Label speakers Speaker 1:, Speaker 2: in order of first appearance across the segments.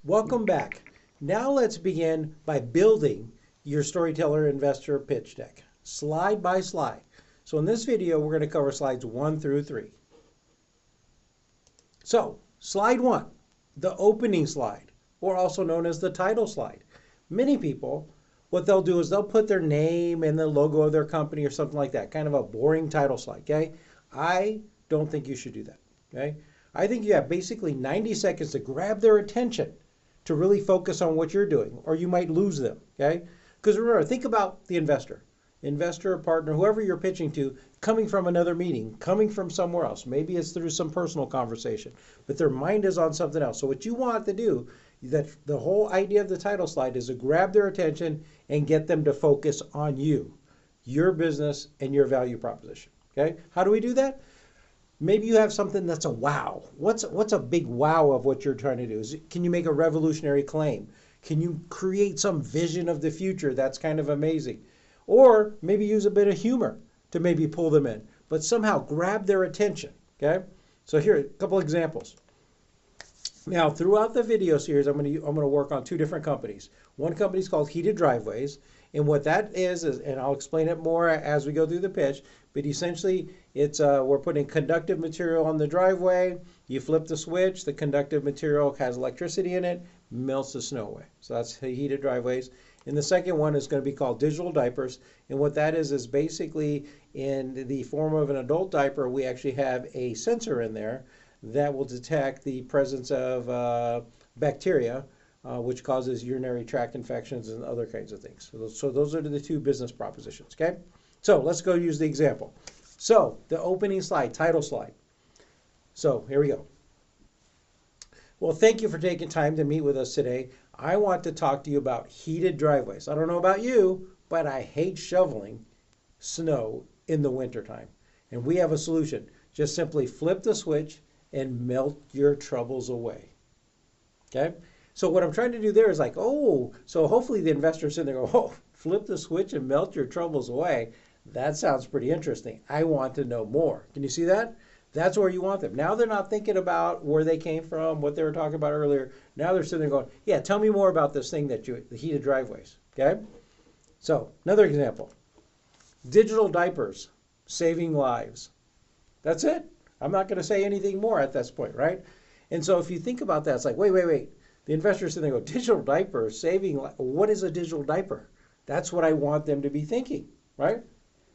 Speaker 1: Welcome back. Now let's begin by building your storyteller investor pitch deck, slide by slide. So in this video, we're going to cover slides 1 through 3. So slide 1, the opening slide, or also known as the title slide. Many people, what they'll do is they'll put their name and the logo of their company or something like that, kind of a boring title slide, okay? I don't think you should do that, okay? I think you have basically 90 seconds to grab their attention to really focus on what you're doing, or you might lose them, okay? Because remember, think about the investor, partner, whoever you're pitching to, coming from another meeting, coming from somewhere else. Maybe it's through some personal conversation, but their mind is on something else. So what you want to do, that the whole idea of the title slide is to grab their attention and get them to focus on you, your business, and your value proposition, okay? How do we do that? Maybe you have something that's a wow. What's a big wow of what you're trying to do? Can you make a revolutionary claim? Can you create some vision of the future that's kind of amazing? Or maybe use a bit of humor to maybe pull them in, but somehow grab their attention, okay? So here, a couple examples. Now, throughout the video series, I'm going to work on 2 different companies. One company is called Heated Driveways, and what that is, and I'll explain it more as we go through the pitch, but essentially it's we're putting conductive material on the driveway. You flip the switch, the conductive material has electricity in it, melts the snow away. So that's Heated Driveways. And the second one is going to be called digital diapers, and what that is basically in the form of an adult diaper, we actually have a sensor in there that will detect the presence of bacteria, which causes urinary tract infections and other kinds of things. So those are the 2 business propositions, okay? So let's go use the example. So the opening slide, title slide. So here we go. Well, thank you for taking time to meet with us today. I want to talk to you about heated driveways. I don't know about you, but I hate shoveling snow in the wintertime. And we have a solution. Just simply flip the switch and melt your troubles away. Okay? So what I'm trying to do there is like, oh, so hopefully the investor's in there go, oh, flip the switch and melt your troubles away. That sounds pretty interesting. I want to know more. Can you see that? That's where you want them. Now they're not thinking about where they came from, what they were talking about earlier. Now they're sitting there going, yeah, tell me more about this thing the heated driveways. Okay? So another example. Digital diapers, saving lives. That's it. I'm not going to say anything more at this point, right? And so if you think about that, it's like, wait. The investors sitting there go, digital diaper, saving lives. What is a digital diaper? That's what I want them to be thinking, right?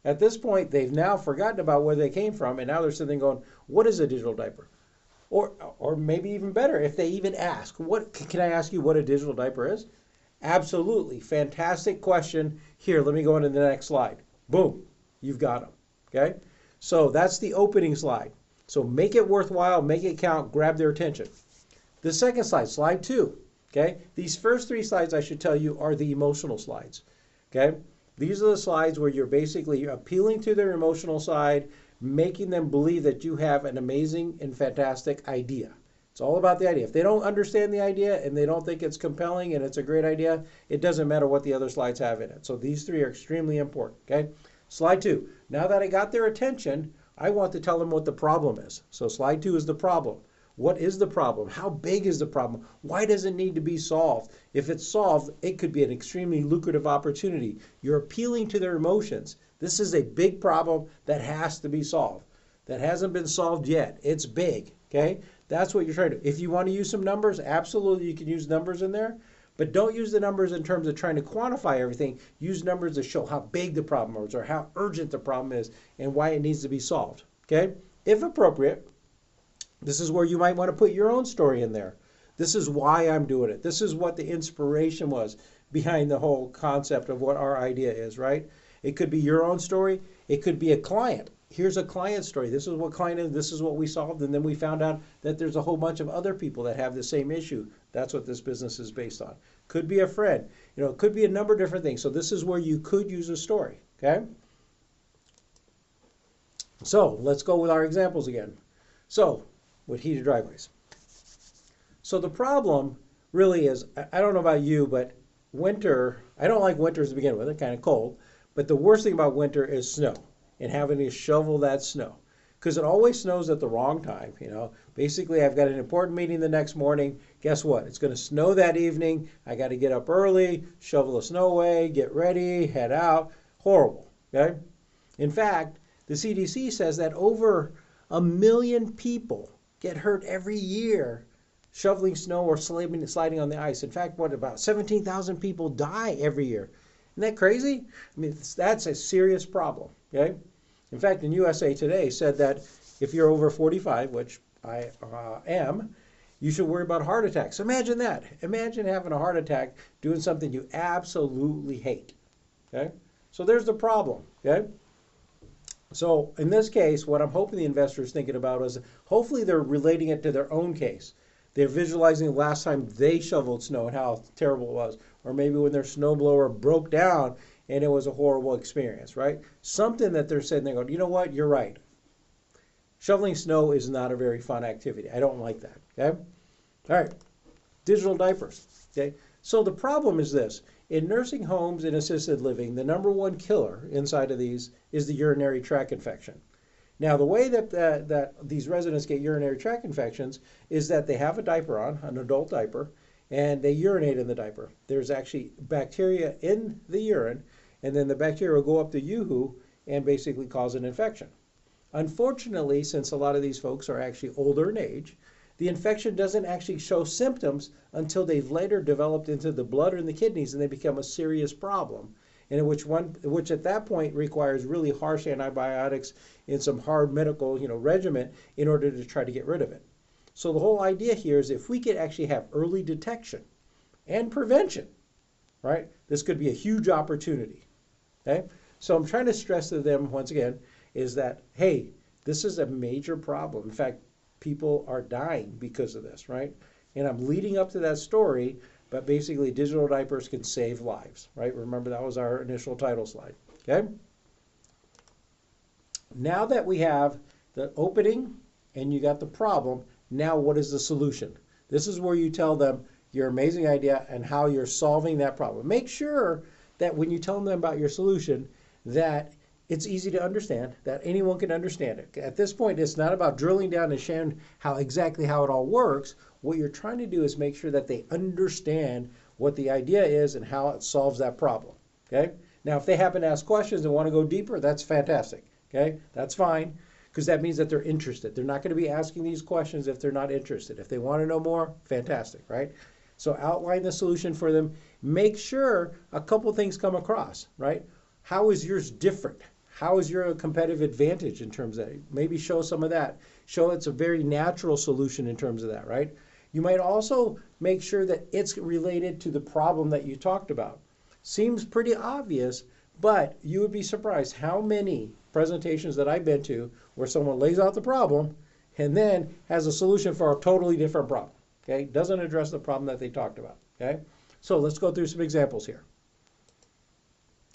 Speaker 1: At this point, they've now forgotten about where they came from, and now they're sitting there going, what is a digital diaper? Or maybe even better, if they even ask, can I ask you what a digital diaper is? Absolutely. Fantastic question. Here, let me go on to the next slide. Boom. You've got them. Okay? So that's the opening slide. So make it worthwhile, make it count, grab their attention. The second slide, slide 2. Okay? These first 3 slides, I should tell you, are the emotional slides. Okay? These are the slides where you're basically appealing to their emotional side, making them believe that you have an amazing and fantastic idea. It's all about the idea. If they don't understand the idea and they don't think it's compelling and it's a great idea, it doesn't matter what the other slides have in it. So these 3 are extremely important, okay? Slide 2. Now that I got their attention, I want to tell them what the problem is. So slide 2 is the problem. What is the problem? How big is the problem? Why does it need to be solved? If it's solved, it could be an extremely lucrative opportunity. You're appealing to their emotions. This is a big problem that has to be solved. That hasn't been solved yet. It's big, okay? That's what you're trying to do. If you want to use some numbers, absolutely you can use numbers in there, but don't use the numbers in terms of trying to quantify everything. Use numbers to show how big the problem is or how urgent the problem is and why it needs to be solved, okay? If appropriate, this is where you might want to put your own story in there. This is why I'm doing it. This is what the inspiration was behind the whole concept of what our idea is, right? It could be your own story. It could be a client. Here's a client story. This is what client is. This is what we solved. And then we found out that there's a whole bunch of other people that have the same issue. That's what this business is based on. Could be a friend. You know, it could be a number of different things. So this is where you could use a story, okay? So let's go with our examples again. So with heated driveways. So the problem really is, I don't know about you, but winter, I don't like winters to begin with. They're kind of cold. But the worst thing about winter is snow and having to shovel that snow. because it always snows at the wrong time. Basically, I've got an important meeting the next morning. Guess what? It's going to snow that evening. I got to get up early, shovel the snow away, get ready, head out. Horrible. Okay. In fact, the CDC says that over 1 million people get hurt every year shoveling snow or sliding on the ice. In fact, about 17,000 people die every year. Isn't that crazy? I mean, that's a serious problem. Okay. In fact, in USA Today said that if you're over 45, which I am, you should worry about heart attacks. Imagine that. Imagine having a heart attack doing something you absolutely hate. Okay? So there's the problem. Okay? So in this case, what I'm hoping the investor is thinking about is hopefully they're relating it to their own case. They're visualizing the last time they shoveled snow and how terrible it was. Or maybe when their snowblower broke down and it was a horrible experience, right? Something that they're saying, they're going, you know what, you're right. Shoveling snow is not a very fun activity. I don't like that, okay? All right, digital diapers, okay? So the problem is this. In nursing homes and assisted living, the number one killer inside of these is the urinary tract infection. Now, the way that these residents get urinary tract infections is that they have a diaper on, an adult diaper, and they urinate in the diaper. There's actually bacteria in the urine, and then the bacteria will go up the yoo-hoo and basically cause an infection. Unfortunately, since a lot of these folks are actually older in age, the infection doesn't actually show symptoms until they've later developed into the blood or in the kidneys and they become a serious problem, and which at that point requires really harsh antibiotics and some hard medical regimen in order to try to get rid of it. So the whole idea here is if we could actually have early detection and prevention, right, this could be a huge opportunity. Okay? So I'm trying to stress to them once again is that, hey, this is a major problem. In fact, people are dying because of this, right? And I'm leading up to that story, but basically digital diapers can save lives, right? Remember that was our initial title slide, okay? Now that we have the opening and you got the problem, now what is the solution? This is where you tell them your amazing idea and how you're solving that problem. Make sure that when you tell them about your solution, that it's easy to understand, that anyone can understand it. At this point, it's not about drilling down and sharing exactly how it all works. What you're trying to do is make sure that they understand what the idea is and how it solves that problem. Okay? Now, if they happen to ask questions and want to go deeper, that's fantastic. Okay? That's fine, because that means that they're interested. They're not going to be asking these questions if they're not interested. If they want to know more, fantastic, right? So outline the solution for them. Make sure a couple things come across, right? How is yours different? How is your competitive advantage in terms of that? Maybe show some of that. Show it's a very natural solution in terms of that, right? You might also make sure that it's related to the problem that you talked about. Seems pretty obvious, but you would be surprised how many presentations that I've been to where someone lays out the problem and then has a solution for a totally different problem, okay? Doesn't address the problem that they talked about, okay? So let's go through some examples here.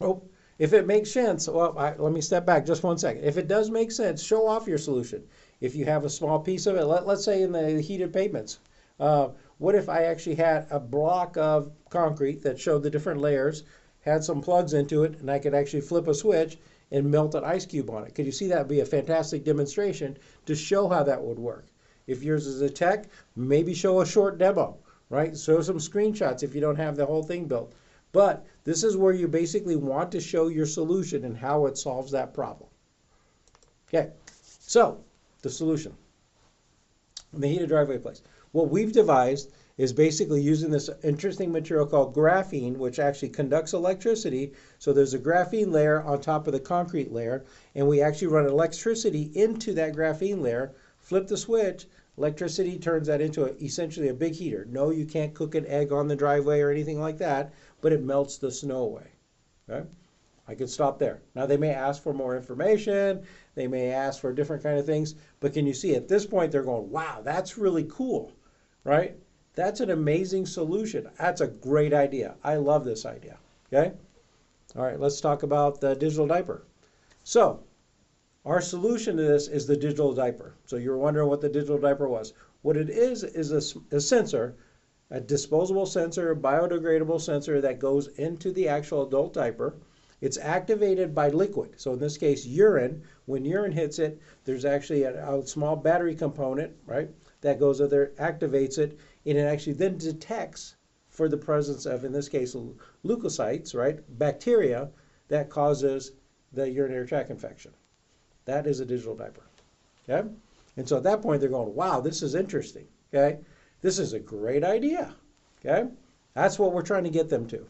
Speaker 1: Oh, if it makes sense, well, let me step back just 1 second. If it does make sense, show off your solution. If you have a small piece of it, let's say in the heated pavements, what if I actually had a block of concrete that showed the different layers, had some plugs into it, and I could actually flip a switch and melt an ice cube on it? Could you see that would be a fantastic demonstration to show how that would work? If yours is a tech, maybe show a short demo, right? Show some screenshots if you don't have the whole thing built. But this is where you basically want to show your solution and how it solves that problem. Okay, so the solution. The heated driveway place. What we've devised is basically using this interesting material called graphene, which actually conducts electricity. So there's a graphene layer on top of the concrete layer, and we actually run electricity into that graphene layer, flip the switch, electricity turns that into essentially a big heater. No, you can't cook an egg on the driveway or anything like that, but it melts the snow away. Okay? I could stop there. Now they may ask for more information, they may ask for different kind of things, but can you see at this point they're going, wow, that's really cool, right? That's an amazing solution. That's a great idea. I love this idea. Okay? All right, let's talk about the digital diaper. So our solution to this is the digital diaper. So you're wondering what the digital diaper was. What it is a sensor, a disposable sensor, biodegradable sensor that goes into the actual adult diaper. It's activated by liquid. So in this case, urine. When urine hits it, there's actually a small battery component, right, that goes in there, activates it, and it actually then detects for the presence of, in this case, leukocytes, right, bacteria that causes the urinary tract infection. That is a digital diaper. Okay? And so at that point, they're going, wow, this is interesting. Okay? This is a great idea. Okay? That's what we're trying to get them to.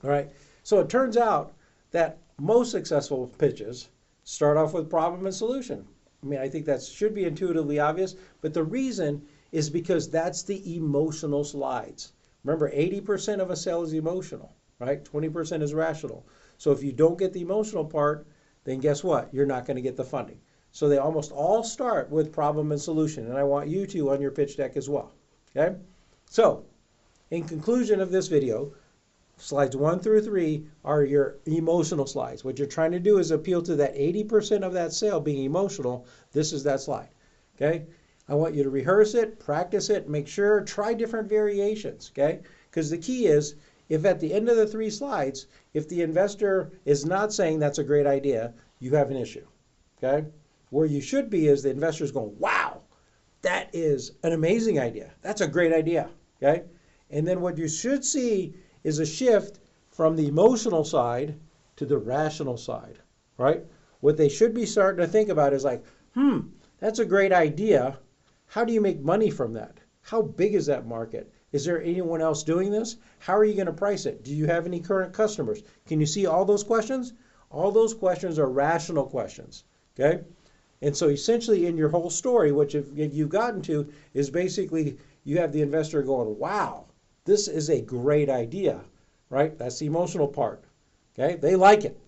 Speaker 1: All right? So it turns out that most successful pitches start off with problem and solution. I mean, I think that should be intuitively obvious, but the reason is because that's the emotional slides. Remember, 80% of a sale is emotional, right? 20% is rational. So if you don't get the emotional part, then guess what? You're not going to get the funding. So they almost all start with problem and solution, and I want you to on your pitch deck as well. Okay? So, in conclusion of this video, slides 1 through 3 are your emotional slides. What you're trying to do is appeal to that 80% of that sale being emotional. This is that slide. Okay? I want you to rehearse it, practice it, make sure, try different variations. Okay? Because the key is, if at the end of the 3 slides, if the investor is not saying that's a great idea, you have an issue. Okay? Where you should be is the investor's going, wow, that is an amazing idea. That's a great idea. Okay? And then what you should see is a shift from the emotional side to the rational side, right? What they should be starting to think about is like, that's a great idea. How do you make money from that? How big is that market? Is there anyone else doing this? How are you going to price it? Do you have any current customers? Can you see all those questions? All those questions are rational questions, okay? And so essentially in your whole story, what you've gotten to is basically you have the investor going, wow, this is a great idea, right? That's the emotional part, okay? They like it,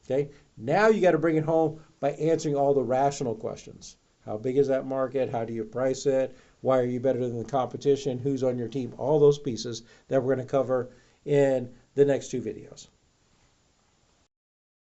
Speaker 1: okay? Now you got to bring it home by answering all the rational questions. How big is that market? How do you price it? Why are you better than the competition? Who's on your team? All those pieces that we're going to cover in the next 2 videos.